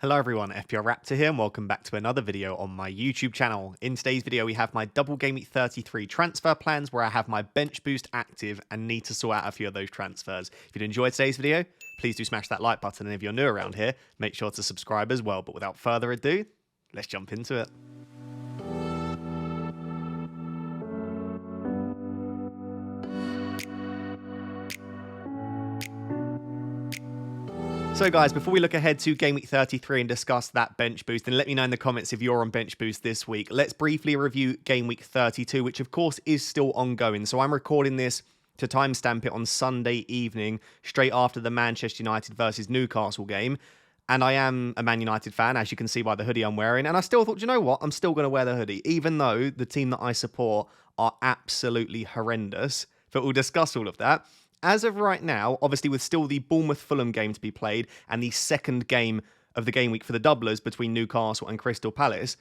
Hello everyone, FPL Raptor here and welcome back to another video on my YouTube channel. In today's video we have my Double Gameweek 33 transfer plans where I have my bench boost active and need to sort out a few of those transfers. If you'd enjoyed today's video, please do smash that like button, and if you're new around here, make sure to subscribe as well. But without further ado, let's jump into it. So guys, before we look ahead to Game Week 33 and discuss that bench boost, and let me know in the comments if you're on bench boost this week, let's briefly review Game Week 32, which of course is still ongoing. So I'm recording this to timestamp it on Sunday evening, straight after the Manchester United versus Newcastle game. And I am a Man United fan, as you can see by the hoodie I'm wearing. And I still thought, you know what? I'm still going to wear the hoodie, even though the team that I support are absolutely horrendous. But we'll discuss all of that. As of right now, obviously with still the Bournemouth-Fulham game to be played and the second game of the game week for the doublers between Newcastle and Crystal Palace,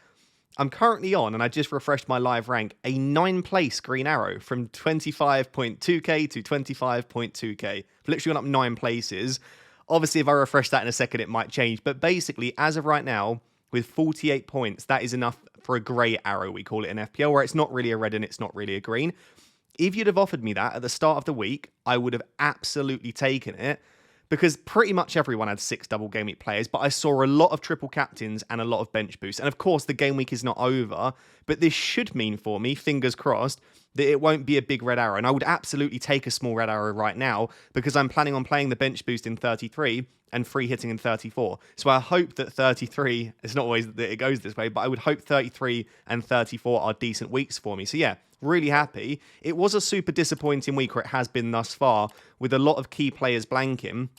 I'm currently on, and I just refreshed my live rank, a 9-place green arrow from 25.2k to 25.2k. Literally gone up 9 places. Obviously, if I refresh that in a second, it might change. But basically, as of right now, with 48 points, that is enough for a grey arrow, we call it in FPL, where it's not really a red and it's not really a green. If you'd have offered me that at the start of the week, I would have absolutely taken it, because pretty much everyone had 6 double game week players, but I saw a lot of triple captains and a lot of bench boosts. And of course, the game week is not over, but this should mean for me, fingers crossed, that it won't be a big red arrow. And I would absolutely take a small red arrow right now, because I'm planning on playing the bench boost in 33 and free hitting in 34. So I hope that 33, it's not always that it goes this way, but I would hope 33 and 34 are decent weeks for me. So yeah, really happy. It was a super disappointing week, or it has been thus far, with a lot of key players blanking.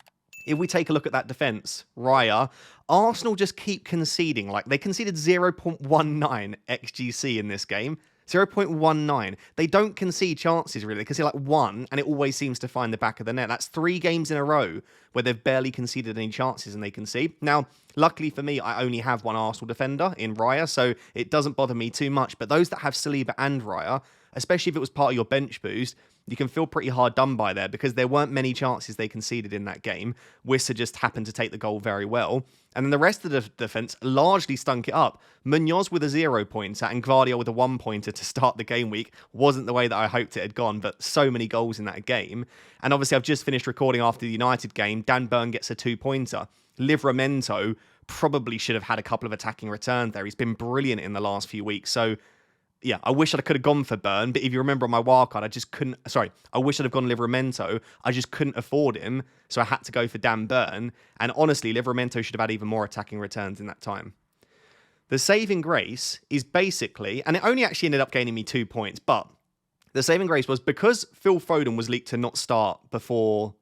If we take a look at that defence, Raya, Arsenal just keep conceding. Like, they conceded 0.19 XGC in this game. 0.19. They don't concede chances, really. They concede like 1, and it always seems to find the back of the net. That's 3 games in a row where they've barely conceded any chances and they concede. Now, luckily for me, I only have one Arsenal defender in Raya, so it doesn't bother me too much. But those that have Saliba and Raya, especially if it was part of your bench boost, you can feel pretty hard done by there, because there weren't many chances they conceded in that game. Wissa just happened to take the goal very well. And then the rest of the defence largely stunk it up. Munoz with a 0-pointer and Gvardiol with a 1-pointer to start the game week wasn't the way that I hoped it had gone, but so many goals in that game. And obviously I've just finished recording after the United game. Dan Burn gets a 2-pointer. Livramento probably should have had a couple of attacking returns there. He's been brilliant in the last few weeks. So yeah, I wish I could have gone for Burn, but if you remember on my wildcard, I just couldn't. Sorry, I wish I'd have gone Livramento. I just couldn't afford him, so I had to go for Dan Burn. And honestly, Livramento should have had even more attacking returns in that time. The saving grace is basically, and it only actually ended up gaining me 2 points, but the saving grace was because Phil Foden was leaked to not start before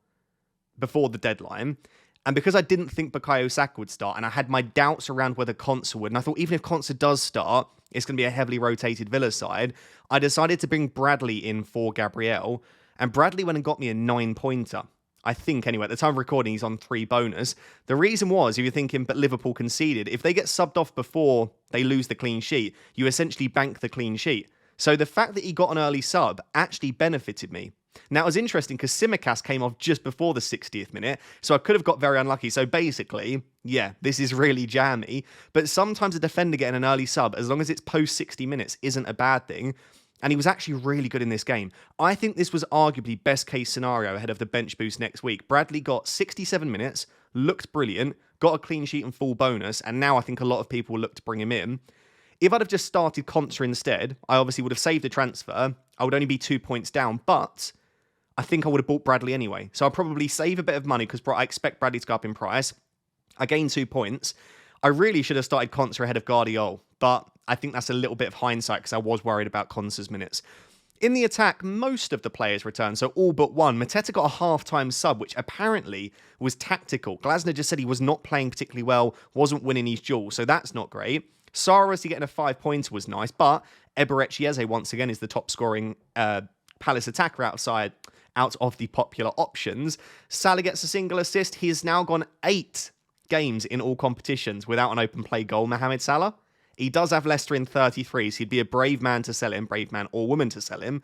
the deadline. And because I didn't think Bukayo Saka would start, and I had my doubts around whether Konsa would, and I thought even if Konsa does start, it's going to be a heavily rotated Villa side, I decided to bring Bradley in for Gabriel, and Bradley went and got me a 9-pointer. I think, anyway, at the time of recording, he's on 3 bonus. The reason was, if you're thinking, but Liverpool conceded, if they get subbed off before they lose the clean sheet, you essentially bank the clean sheet. So the fact that he got an early sub actually benefited me. Now, it was interesting because Simicast came off just before the 60th minute, so I could have got very unlucky. So basically, yeah, this is really jammy, but sometimes a defender getting an early sub, as long as it's post 60 minutes, isn't a bad thing. And he was actually really good in this game. I think this was arguably best case scenario ahead of the bench boost next week. Bradley got 67 minutes, looked brilliant, got a clean sheet and full bonus, and now I think a lot of people will look to bring him in. If I'd have just started Konsa instead, I obviously would have saved the transfer. I would only be 2 points down, but I think I would have bought Bradley anyway. So I'll probably save a bit of money because I expect Bradley to go up in price. I gained 2 points. I really should have started Konsa ahead of Gvardiol, but I think that's a little bit of hindsight because I was worried about Konsa's minutes. In the attack, most of the players returned, so all but one. Mateta got a half-time sub, which apparently was tactical. Glasner just said he was not playing particularly well, wasn't winning his duel, so that's not great. Saras getting a 5-pointer was nice, but Eberechi Eze once again is the top-scoring Palace attacker out of the popular options. Salah gets a single assist. He has now gone 8 games in all competitions without an open play goal, Mohamed Salah. He does have Leicester in 33, so he'd be a brave man to sell him, brave man or woman to sell him.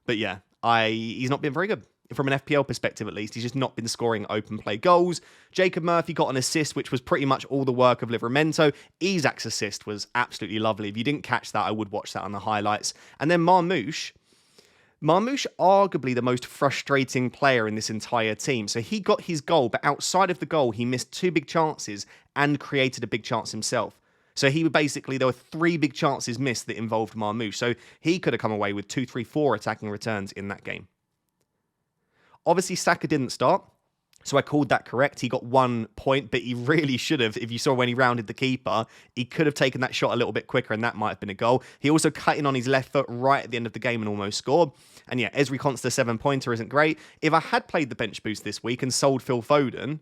But yeah, he's not been very good. from an FPL perspective at least. He's just not been scoring open play goals. Jacob Murphy got an assist, which was pretty much all the work of Livramento. Isak's assist was absolutely lovely. If you didn't catch that, I would watch that on the highlights. And then Marmoush, arguably the most frustrating player in this entire team. So he got his goal, but outside of the goal, he missed 2 big chances and created a big chance himself. So there were 3 big chances missed that involved Marmoush. So he could have come away with 2, 3, 4 attacking returns in that game. Obviously, Saka didn't start, so I called that correct. He got 1 point, but he really should have. If you saw when he rounded the keeper, he could have taken that shot a little bit quicker, and that might have been a goal. He also cut in on his left foot right at the end of the game and almost scored. And yeah, Ezri Konsa 7-pointer isn't great. If I had played the bench boost this week and sold Phil Foden,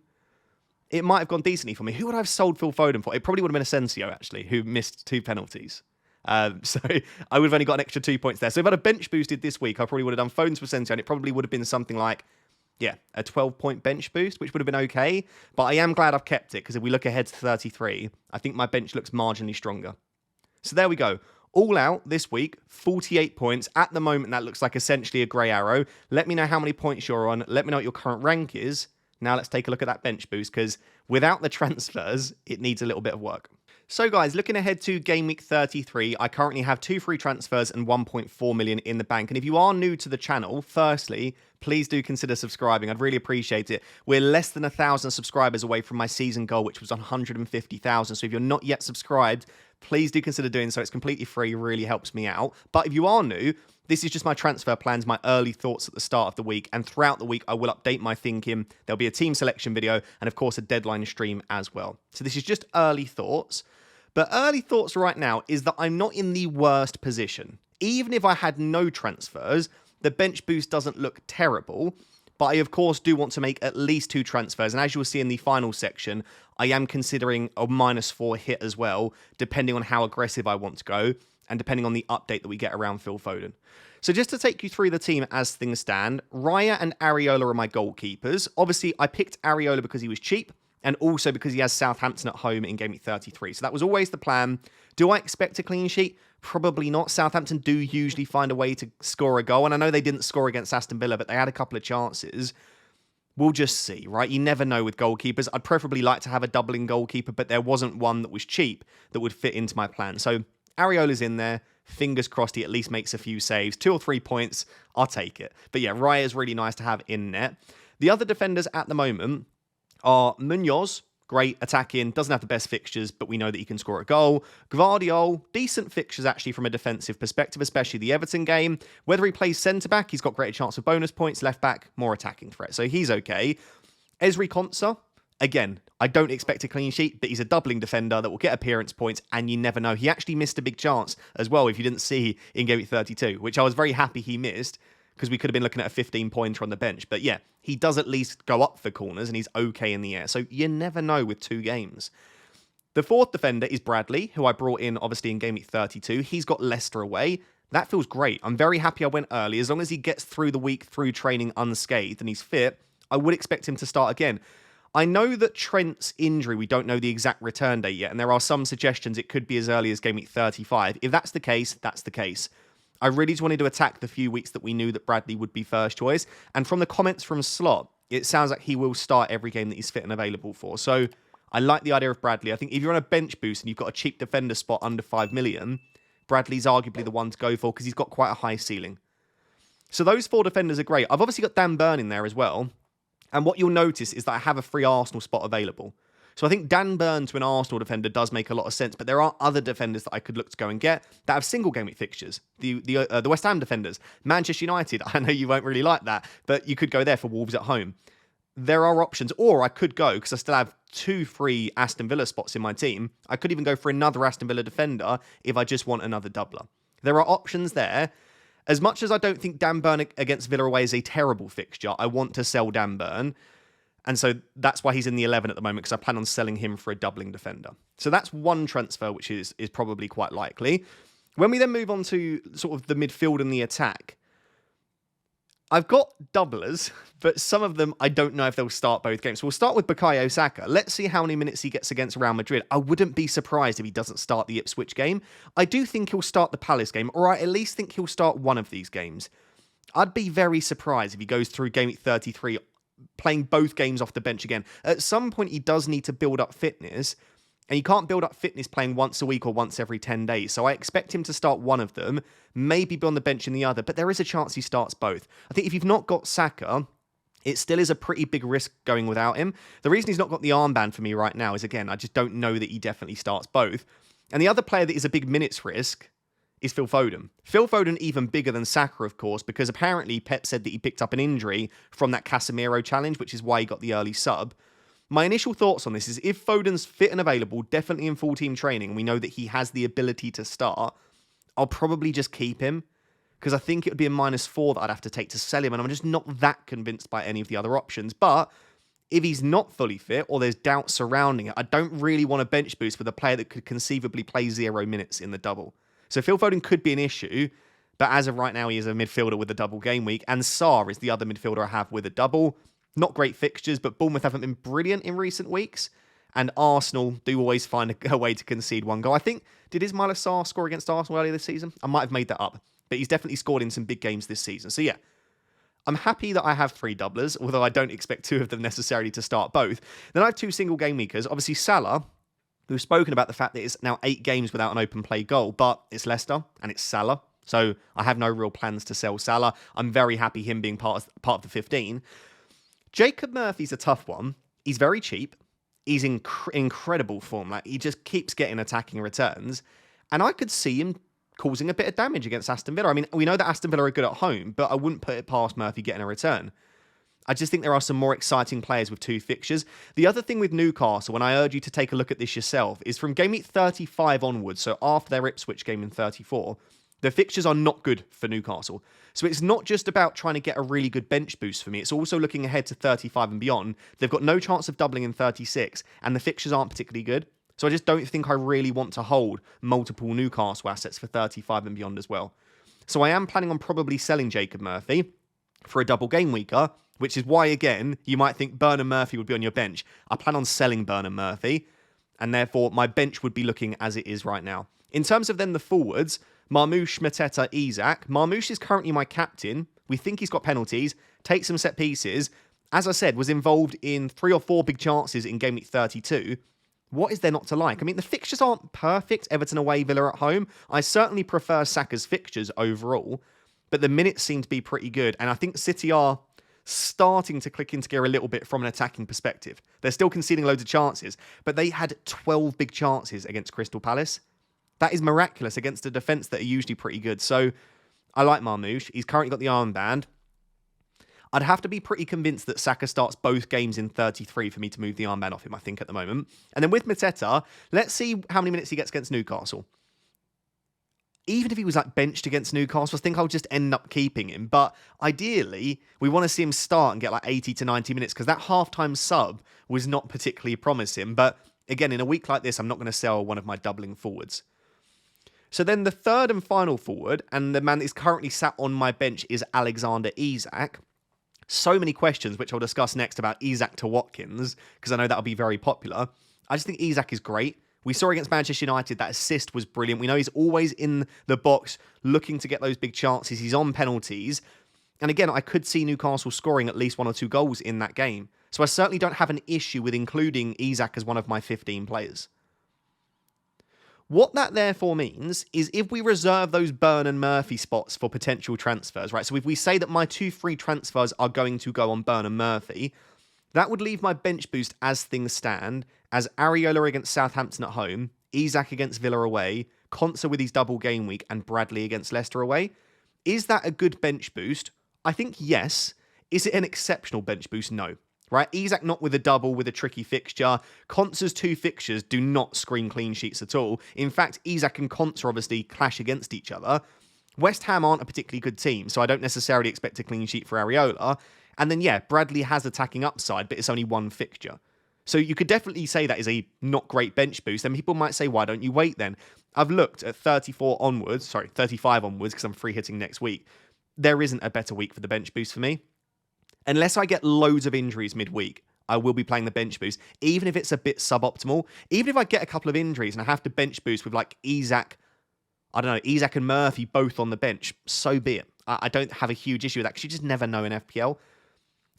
it might have gone decently for me. Who would I have sold Phil Foden for? It probably would have been Asensio, actually, who missed 2 penalties. So I would have only got an extra 2 points there. So if I'd have bench boosted this week, I probably would have done Foden's for Asensio, and it probably would have been something like, yeah, a 12-point bench boost, which would have been okay. But I am glad I've kept it, because if we look ahead to 33, I think my bench looks marginally stronger. So there we go. All out this week, 48 points. At the moment, that looks like essentially a grey arrow. Let me know how many points you're on. Let me know what your current rank is. Now let's take a look at that bench boost, because without the transfers, it needs a little bit of work. So guys, looking ahead to Game Week 33, I currently have 2 free transfers and 1.4 million in the bank. And if you are new to the channel, firstly, please do consider subscribing. I'd really appreciate it. We're less than 1,000 subscribers away from my season goal, which was 150,000. So if you're not yet subscribed, please do consider doing so. It's completely free, really helps me out. But if you are new, this is just my transfer plans, my early thoughts at the start of the week. And throughout the week, I will update my thinking. There'll be a team selection video and, of course, a deadline stream as well. So this is just early thoughts. But early thoughts right now is that I'm not in the worst position. Even if I had no transfers, the bench boost doesn't look terrible. But I, of course, do want to make at least 2 transfers. And as you'll see in the final section, I am considering a -4 hit as well, depending on how aggressive I want to go and depending on the update that we get around Phil Foden. So just to take you through the team as things stand, Raya and Areola are my goalkeepers. Obviously, I picked Areola because he was cheap, and also because he has Southampton at home in Game Week 33. So that was always the plan. Do I expect a clean sheet? Probably not. Southampton do usually find a way to score a goal, and I know they didn't score against Aston Villa, but they had a couple of chances. We'll just see, right? You never know with goalkeepers. I'd preferably like to have a doubling goalkeeper, but there wasn't one that was cheap that would fit into my plan. So Areola's in there. Fingers crossed he at least makes a few saves. 2 or 3 points, I'll take it. But yeah, Raya is really nice to have in net. The other defenders at the moment are Munoz, great attacking, doesn't have the best fixtures, but we know that he can score a goal. Gvardiol, decent fixtures actually from a defensive perspective, especially the Everton game. Whether he plays centre-back, he's got greater chance of bonus points. Left-back, more attacking threat, so he's okay. Ezri Konsa, again, I don't expect a clean sheet, but he's a doubling defender that will get appearance points, and you never know. He actually missed a big chance as well, if you didn't see in Game Week 32, which I was very happy he missed, because we could have been looking at a 15-pointer on the bench. But yeah, he does at least go up for corners, and he's okay in the air. So you never know with 2 games. The 4th defender is Bradley, who I brought in, obviously, in Game Week 32. He's got Leicester away. That feels great. I'm very happy I went early. As long as he gets through the week, through training unscathed, and he's fit, I would expect him to start again. I know that Trent's injury, we don't know the exact return date yet, and there are some suggestions it could be as early as Game Week 35. If that's the case, that's the case. I really just wanted to attack the few weeks that we knew that Bradley would be first choice. And from the comments from Slot, it sounds like he will start every game that he's fit and available for. So I like the idea of Bradley. I think if you're on a bench boost and you've got a cheap defender spot under 5 million, Bradley's arguably the one to go for because he's got quite a high ceiling. So those 4 defenders are great. I've obviously got Dan Burn in there as well. And what you'll notice is that I have a free Arsenal spot available. So I think Dan Burn to an Arsenal defender does make a lot of sense, but there are other defenders that I could look to go and get that have single game week fixtures. The West Ham defenders, Manchester United. I know you won't really like that, but you could go there for Wolves at home. There are options, or I could go, because I still have 2 free Aston Villa spots in my team. I could even go for another Aston Villa defender if I just want another doubler. There are options there. As much as I don't think Dan Burn against Villa away is a terrible fixture, I want to sell Dan Burn. And so that's why he's in the 11 at the moment, because I plan on selling him for a doubling defender. So that's one transfer, which is probably quite likely. When we then move on to sort of the midfield and the attack, I've got doublers, but some of them I don't know if they'll start both games. So we'll start with Bukayo Saka. Let's see how many minutes he gets against Real Madrid. I wouldn't be surprised if he doesn't start the Ipswich game. I do think he'll start the Palace game, or I at least think he'll start one of these games. I'd be very surprised if he goes through Game Week 33 playing both games off the bench again. At some point, he does need to build up fitness, and you can't build up fitness playing once a week or once every 10 days. So I expect him to start one of them, maybe be on the bench in the other, but there is a chance he starts both. I think if you've not got Saka, it still is a pretty big risk going without him. The reason he's not got the armband for me right now is, again, I just don't know that he definitely starts both. And the other player that is a big minutes risk is Phil Foden. Phil Foden even bigger than Saka, of course, because apparently Pep said that he picked up an injury from that Casemiro challenge, which is why he got the early sub. My initial thoughts on this is if Foden's fit and available, definitely in full team training, and we know that he has the ability to start, I'll probably just keep him because I think it would be a -4 that I'd have to take to sell him, and I'm just not that convinced by any of the other options. But if he's not fully fit or there's doubt surrounding it, I don't really want a bench boost with a player that could conceivably play 0 minutes in the double. So Phil Foden could be an issue, but as of right now, he is a midfielder with a double game week, and Sarr is the other midfielder I have with a double. Not great fixtures, but Bournemouth haven't been brilliant in recent weeks, and Arsenal do always find a way to concede one goal. I think, did Ismaila Sarr score against Arsenal earlier this season? I might have made that up, but he's definitely scored in some big games this season. So yeah, I'm happy that I have 3 doublers, although I don't expect 2 of them necessarily to start both. Then I have 2 single game weekers. Obviously, Salah, we've spoken about the fact that it's now 8 games without an open play goal, but it's Leicester and it's Salah. So I have no real plans to sell Salah. I'm very happy him being part of the 15. Jacob Murphy's a tough one. He's very cheap. He's in incredible form. Like, he just keeps getting attacking returns. And I could see him causing a bit of damage against Aston Villa. I mean, we know that Aston Villa are good at home, but I wouldn't put it past Murphy getting a return. I just think there are some more exciting players with 2 fixtures. The other thing with Newcastle, and I urge you to take a look at this yourself, is from game week 35 onwards, so after their Ipswich game in 34, the fixtures are not good for Newcastle. So it's not just about trying to get a really good bench boost for me. It's also looking ahead to 35 and beyond. They've got no chance of doubling in 36, and the fixtures aren't particularly good. So I just don't think I really want to hold multiple Newcastle assets for 35 and beyond as well. So I am planning on probably selling Jacob Murphy for a double game weeker, which is why, again, you might think Burnham Murphy would be on your bench. I plan on selling Burnham Murphy, and therefore my bench would be looking as it is right now. In terms of then the forwards, Marmoush, Mateta, Isak. Marmoush is currently my captain. We think he's got penalties, takes some set pieces. As I said, was involved in 3 or 4 big chances in game week 32. What is there not to like? I mean, the fixtures aren't perfect. Everton away, Villa at home. I certainly prefer Saka's fixtures overall, but the minutes seem to be pretty good. And I think City are starting to click into gear a little bit from an attacking perspective. They're still conceding loads of chances, but they had 12 big chances against Crystal Palace. That is miraculous against a defence that are usually pretty good. So I like Marmoush. He's currently got the armband. I'd have to be pretty convinced that Saka starts both games in 33 for me to move the armband off him, I think, at the moment. And then with Mateta, let's see how many minutes he gets against Newcastle. Even if he was like benched against Newcastle, I think I'll just end up keeping him. But ideally, we want to see him start and get like 80 to 90 minutes because that halftime sub was not particularly promising. But again, in a week like this, I'm not going to sell one of my doubling forwards. So then the third and final forward, and the man that is currently sat on my bench, is Alexander Isak. So many questions, which I'll discuss next about Isak to Watkins, because I know that'll be very popular. I just think Isak is great. We saw against Manchester United that assist was brilliant. We know he's always in the box looking to get those big chances. He's on penalties. And again, I could see Newcastle scoring at least 1 or 2 goals in that game. So I certainly don't have an issue with including Isak as one of my 15 players. What that therefore means is if we reserve those Burn and Murphy spots for potential transfers, right? So if we say that my 2 free transfers are going to go on Burn and Murphy, that would leave my bench boost as things stand, as Areola against Southampton at home, Isak against Villa away, Konsa with his double game week, and Bradley against Leicester away. Is that a good bench boost? I think yes. Is it an exceptional bench boost? No. Right? Isak not with a double, with a tricky fixture. Konsa's 2 fixtures do not screen clean sheets at all. In fact, Isak and Konsa obviously clash against each other. West Ham aren't a particularly good team, so I don't necessarily expect a clean sheet for Areola. And then, yeah, Bradley has attacking upside, but it's only 1 fixture. So you could definitely say that is a not great bench boost. And people might say, why don't you wait then? I've looked at 35 onwards, because I'm free hitting next week. There isn't a better week for the bench boost for me. Unless I get loads of injuries midweek, I will be playing the bench boost, even if it's a bit suboptimal. Even if I get a couple of injuries and I have to bench boost with like Isak and Murphy both on the bench, so be it. I don't have a huge issue with that because you just never know in FPL.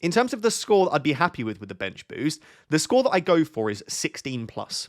In terms of the score that I'd be happy with the bench boost, the score that I go for is 16 plus.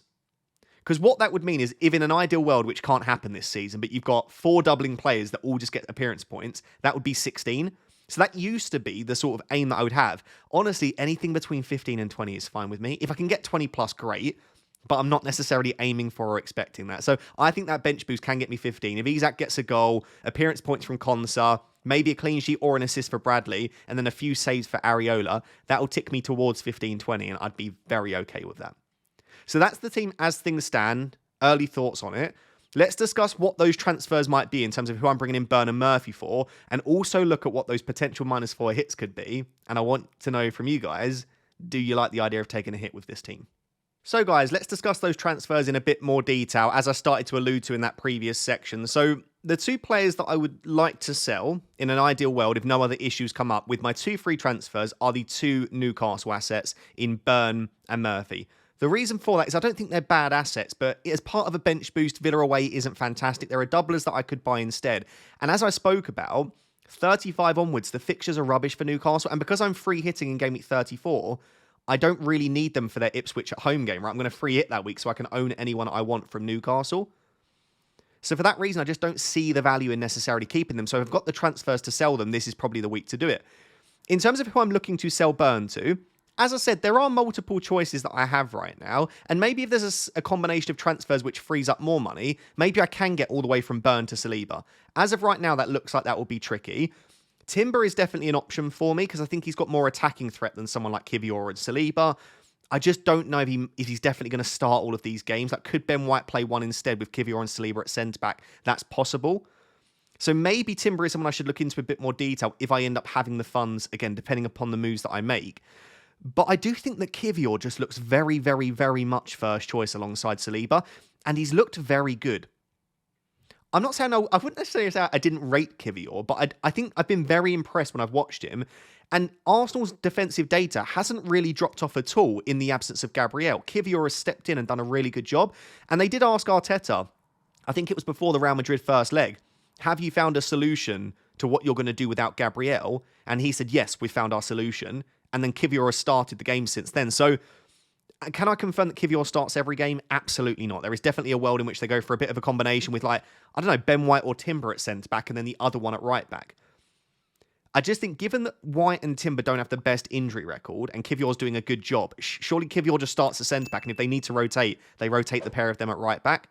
Because what that would mean is if in an ideal world, which can't happen this season, but you've got 4 doubling players that all just get appearance points, that would be 16. So that used to be the sort of aim that I would have. Honestly, anything between 15 and 20 is fine with me. If I can get 20 plus, great. But I'm not necessarily aiming for or expecting that. So I think that bench boost can get me 15. If Isak gets a goal, appearance points from Konsa, maybe a clean sheet or an assist for Bradley, and then a few saves for Areola, that'll tick me towards 15-20, and I'd be very okay with that. So that's the team as things stand. Early thoughts on it. Let's discuss what those transfers might be in terms of who I'm bringing in Burn and Murphy for, and also look at what those potential -4 hits could be. And I want to know from you guys, do you like the idea of taking a hit with this team? So guys, let's discuss those transfers in a bit more detail, as I started to allude to in that previous section. So the 2 players that I would like to sell in an ideal world, if no other issues come up, with my 2 free transfers are the 2 Newcastle assets in Burn and Murphy. The reason for that is I don't think they're bad assets, but as part of a bench boost, Villa away isn't fantastic. There are doublers that I could buy instead. And as I spoke about, 35 onwards, the fixtures are rubbish for Newcastle. And because I'm free hitting in Game Week 34, I don't really need them for their Ipswich at home game, right? I'm going to free hit that week so I can own anyone I want from Newcastle. So for that reason, I just don't see the value in necessarily keeping them. So if I've got the transfers to sell them, this is probably the week to do it. In terms of who I'm looking to sell Burn to, as I said, there are multiple choices that I have right now, and maybe if there's a combination of transfers which frees up more money, maybe I can get all the way from Burn to Saliba. As of right now, that looks like that will be tricky. Timber is definitely an option for me because I think he's got more attacking threat than someone like Kivior and Saliba. I just don't know if he's definitely going to start all of these games. Like, could Ben White play one instead with Kivior and Saliba at centre-back? That's possible. So maybe Timber is someone I should look into a bit more detail if I end up having the funds, again, depending upon the moves that I make. But I do think that Kivior just looks very, very, very much first choice alongside Saliba, and he's looked very good. I'm not saying I wouldn't necessarily say I didn't rate Kivior, but I think I've been very impressed when I've watched him. And Arsenal's defensive data hasn't really dropped off at all in the absence of Gabriel. Kivior has stepped in and done a really good job. And they did ask Arteta, I think it was before the Real Madrid first leg, have you found a solution to what you're going to do without Gabriel? And he said, yes, we found our solution. And then Kivior has started the game since then. So can I confirm that Kivior starts every game? Absolutely not. There is definitely a world in which they go for a bit of a combination with, like, I don't know, Ben White or Timber at centre-back and then the other one at right-back. I just think given that White and Timber don't have the best injury record and Kivior's doing a good job, surely Kivior just starts at centre-back, and if they need to rotate, they rotate the pair of them at right-back.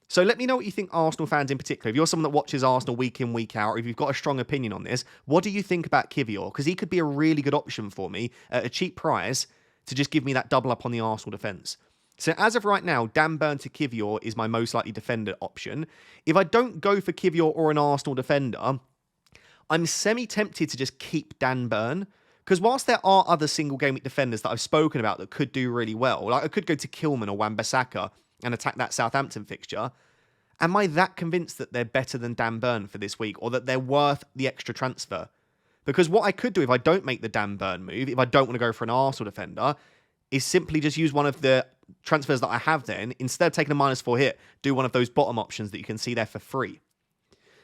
So let me know what you think, Arsenal fans in particular. If you're someone that watches Arsenal week in, week out, or if you've got a strong opinion on this, what do you think about Kivior? Because he could be a really good option for me at a cheap price to just give me that double up on the Arsenal defence. So as of right now, Dan Burn to Kivior is my most likely defender option. If I don't go for Kivior or an Arsenal defender, I'm semi-tempted to just keep Dan Burn. Because whilst there are other single game week defenders that I've spoken about that could do really well, like I could go to Kilman or Wan-Bissaka and attack that Southampton fixture, am I that convinced that they're better than Dan Burn for this week, or that they're worth the extra transfer? Because what I could do if I don't make the Dan Burn move, if I don't want to go for an Arsenal defender, is simply just use one of the transfers that I have then, instead of taking a -4 hit, do one of those bottom options that you can see there for free.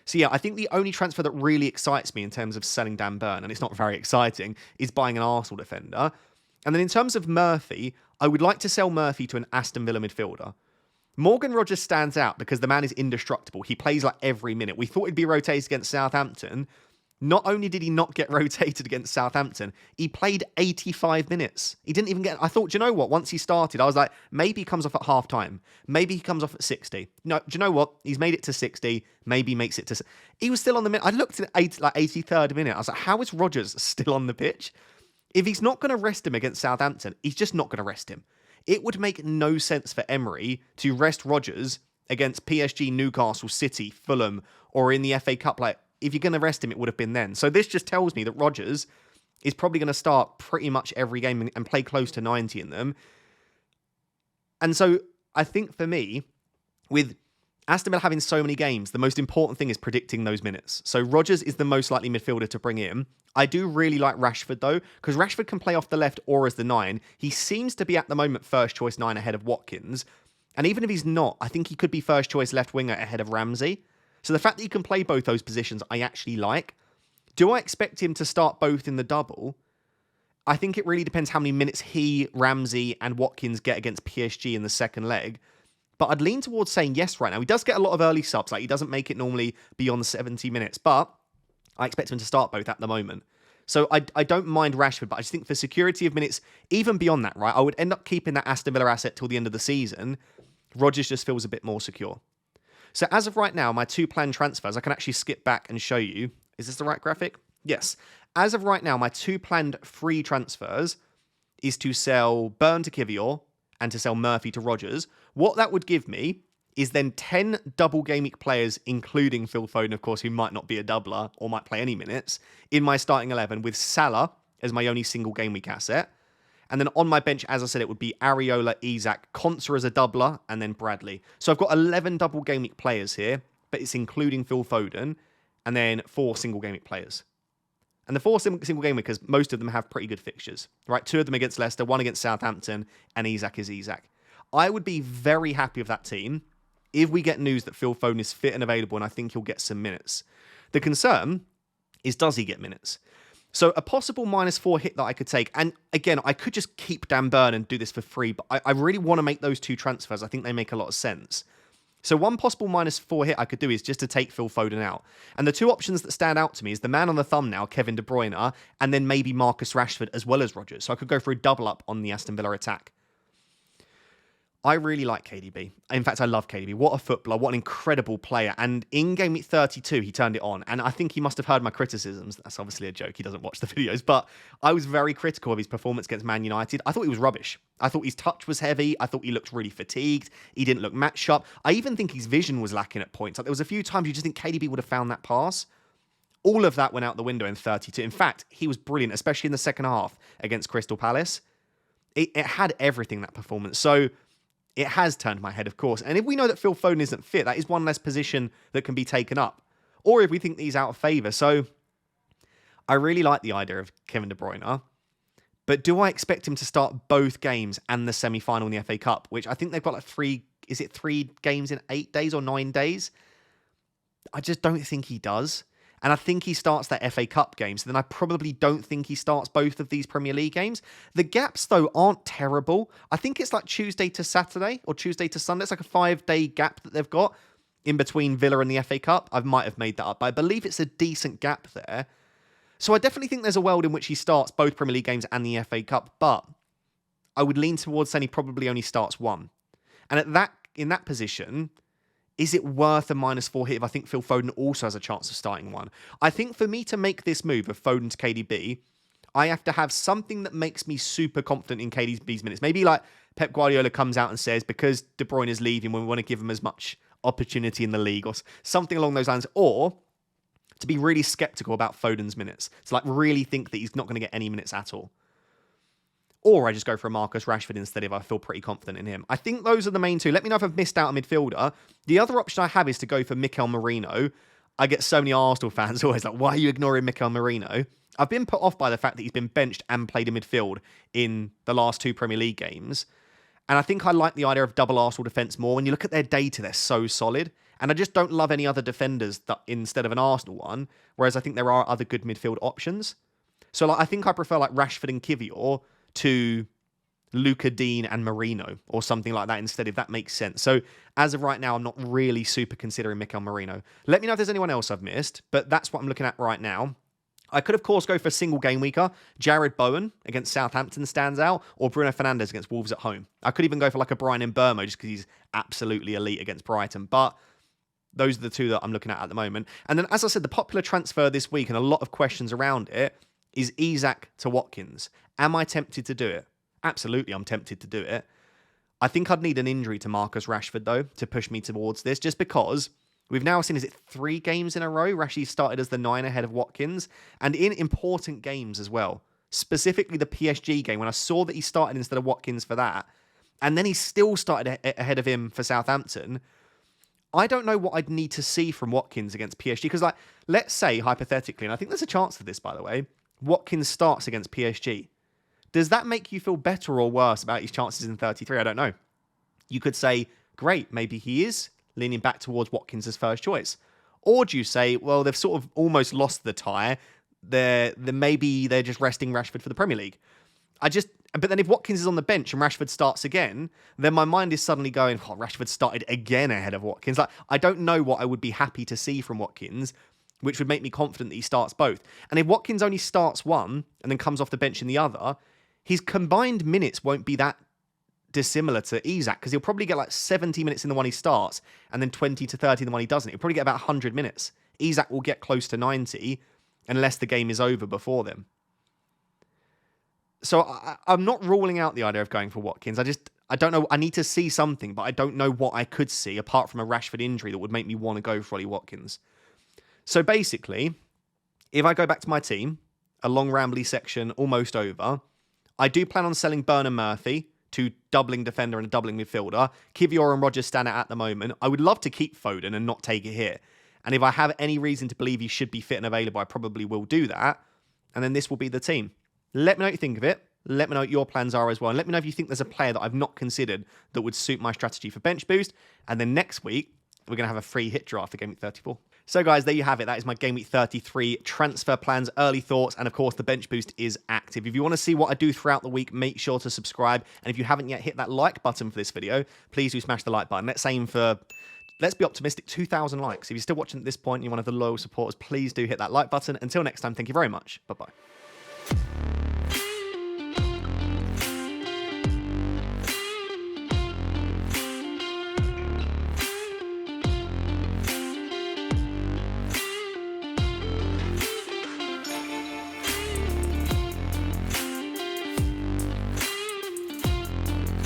So yeah, I think the only transfer that really excites me in terms of selling Dan Burn, and it's not very exciting, is buying an Arsenal defender. And then in terms of Murphy, I would like to sell Murphy to an Aston Villa midfielder. Morgan Rogers stands out because the man is indestructible. He plays like every minute. We thought he'd be rotated against Southampton. Not only did he not get rotated against Southampton, he played 85 minutes. He didn't even get... I thought, do you know what? Once he started, I was like, maybe he comes off at half-time. Maybe he comes off at 60. No, do you know what? He's made it to 60. Maybe he makes it to... He was still on the minute. I looked at 83rd minute. I was like, how is Rogers still on the pitch? If he's not going to rest him against Southampton, he's just not going to rest him. It would make no sense for Emery to rest Rogers against PSG, Newcastle, City, Fulham, or in the FA Cup. Like, if you're going to rest him, it would have been then. So this just tells me that Rogers is probably going to start pretty much every game and play close to 90 in them. And so I think for me, with Aston Villa having so many games, the most important thing is predicting those minutes. So Rogers is the most likely midfielder to bring in. I do really like Rashford though, because Rashford can play off the left or as the 9. He seems to be at the moment first choice 9 ahead of Watkins. And even if he's not, I think he could be first choice left winger ahead of Ramsey. So the fact that he can play both those positions, I actually like. Do I expect him to start both in the double? I think it really depends how many minutes he, Ramsey, and Watkins get against PSG in the second leg. But I'd lean towards saying yes right now. He does get a lot of early subs. Like, he doesn't make it normally beyond 70 minutes. But I expect him to start both at the moment. So I don't mind Rashford, but I just think for security of minutes, even beyond that, right, I would end up keeping that Aston Villa asset till the end of the season. Rodgers just feels a bit more secure. So as of right now, my 2 planned transfers, I can actually skip back and show you. Is this the right graphic? Yes. As of right now, my 2 planned free transfers is to sell Burn to Kivior and to sell Murphy to Rodgers. What that would give me is then 10 double game week players, including Phil Foden, of course, who might not be a doubler or might play any minutes, in my starting 11 with Salah as my only single game week asset. And then on my bench, as I said, it would be Areola, Isak, Konsa as a doubler, and then Bradley. So I've got 11 double game week players here, but it's including Phil Foden, and then 4 single game week players. And the 4 single game weekers, most of them have pretty good fixtures, right? 2 of them against Leicester, 1 against Southampton, and Isak is Isak. I would be very happy with that team if we get news that Phil Foden is fit and available, and I think he'll get some minutes. The concern is, does he get minutes? So a possible -4 hit that I could take, and again, I could just keep Dan Burn and do this for free, but I really want to make those 2 transfers. I think they make a lot of sense. So one possible -4 hit I could do is just to take Phil Foden out. And the 2 options that stand out to me is the man on the thumbnail, Kevin De Bruyne, and then maybe Marcus Rashford as well as Rodgers. So I could go for a double up on the Aston Villa attack. I really like KDB. In fact, I love KDB. What a footballer. What an incredible player. And in Game Week 32, he turned it on. And I think he must have heard my criticisms. That's obviously a joke. He doesn't watch the videos. But I was very critical of his performance against Man United. I thought he was rubbish. I thought his touch was heavy. I thought he looked really fatigued. He didn't look match sharp. I even think his vision was lacking at points. Like, there was a few times you just think KDB would have found that pass. All of that went out the window in 32. In fact, he was brilliant, especially in the second half against Crystal Palace. It had everything, that performance. So it has turned my head, of course. And if we know that Phil Foden isn't fit, that is one less position that can be taken up. Or if we think that he's out of favour. So I really like the idea of Kevin De Bruyne. But do I expect him to start both games and the semi-final in the FA Cup? Which I think they've got like 3 games in 8 days or 9 days? I just don't think he does. And I think he starts that FA Cup game. So then I probably don't think he starts both of these Premier League games. The gaps, though, aren't terrible. I think it's like Tuesday to Saturday or Tuesday to Sunday. It's like a 5-day gap that they've got in between Villa and the FA Cup. I might have made that up, but I believe it's a decent gap there. So I definitely think there's a world in which he starts both Premier League games and the FA Cup, but I would lean towards saying he probably only starts one. And in that position, is it worth a -4 hit if I think Phil Foden also has a chance of starting one? I think for me to make this move of Foden to KDB, I have to have something that makes me super confident in KDB's minutes. Maybe like Pep Guardiola comes out and says, because De Bruyne is leaving, we want to give him as much opportunity in the league, or something along those lines. Or to be really skeptical about Foden's minutes. To like really think that he's not going to get any minutes at all. Or I just go for a Marcus Rashford instead if I feel pretty confident in him. I think those are the main 2. Let me know if I've missed out a midfielder. The other option I have is to go for Mikel Merino. I get so many Arsenal fans always like, why are you ignoring Mikel Merino? I've been put off by the fact that he's been benched and played in midfield in the last 2 Premier League games. And I think I like the idea of double Arsenal defence more. When you look at their data, they're so solid. And I just don't love any other defenders that instead of an Arsenal one. Whereas I think there are other good midfield options. So like, I think I prefer like Rashford and Kivior to Luca Dean and Merino or something like that instead, if that makes sense. So as of right now, I'm not really super considering Mikel Merino. Let me know if there's anyone else I've missed, but that's what I'm looking at right now. I could, of course, go for a single game weeker. Jared Bowen against Southampton stands out, or Bruno Fernandes against Wolves at home. I could even go for like a Brian Mbeumo just because he's absolutely elite against Brighton. But those are the 2 that I'm looking at the moment. And then, as I said, the popular transfer this week and a lot of questions around it is Isak to Watkins. Am I tempted to do it? Absolutely, I'm tempted to do it. I think I'd need an injury to Marcus Rashford, though, to push me towards this, just because we've now seen, is it 3 games in a row? Rashford started as the 9 ahead of Watkins, and in important games as well. Specifically the PSG game, when I saw that he started instead of Watkins for that, and then he still started ahead of him for Southampton. I don't know what I'd need to see from Watkins against PSG, because like, let's say, hypothetically, and I think there's a chance for this, by the way, Watkins starts against PSG. Does that make you feel better or worse about his chances in 33? I don't know. You could say, great, maybe he is leaning back towards Watkins as first choice. Or do you say, well, they've sort of almost lost the tie. Maybe they're just resting Rashford for the Premier League. But then if Watkins is on the bench and Rashford starts again, then my mind is suddenly going, oh, Rashford started again ahead of Watkins. Like, I don't know what I would be happy to see from Watkins, which would make me confident that he starts both. And if Watkins only starts one and then comes off the bench in the other, his combined minutes won't be that dissimilar to Isak, because he'll probably get like 70 minutes in the one he starts and then 20 to 30 in the one he doesn't. He'll probably get about 100 minutes. Isak will get close to 90 unless the game is over before then. So I'm not ruling out the idea of going for Watkins. I don't know. I need to see something, but I don't know what I could see apart from a Rashford injury that would make me want to go for Ollie Watkins. So basically, if I go back to my team, a long rambly section almost over, I do plan on selling Burnham Murphy to doubling defender and a doubling midfielder. Kivior and Rogers stand out at the moment. I would love to keep Foden and not take a hit. And if I have any reason to believe he should be fit and available, I probably will do that. And then this will be the team. Let me know what you think of it. Let me know what your plans are as well. And let me know if you think there's a player that I've not considered that would suit my strategy for bench boost. And then next week, we're going to have a free hit draft for Game Week 34. So guys, there you have it. That is my Game Week 33 transfer plans, early thoughts, and of course the bench boost is active. If you want to see what I do throughout the week, make sure to subscribe. And if you haven't yet hit that like button for this video, please do smash the like button. Let's aim for, let's be optimistic, 2,000 likes. If you're still watching at this point and you're one of the loyal supporters, please do hit that like button. Until next time, thank you very much. Bye-bye.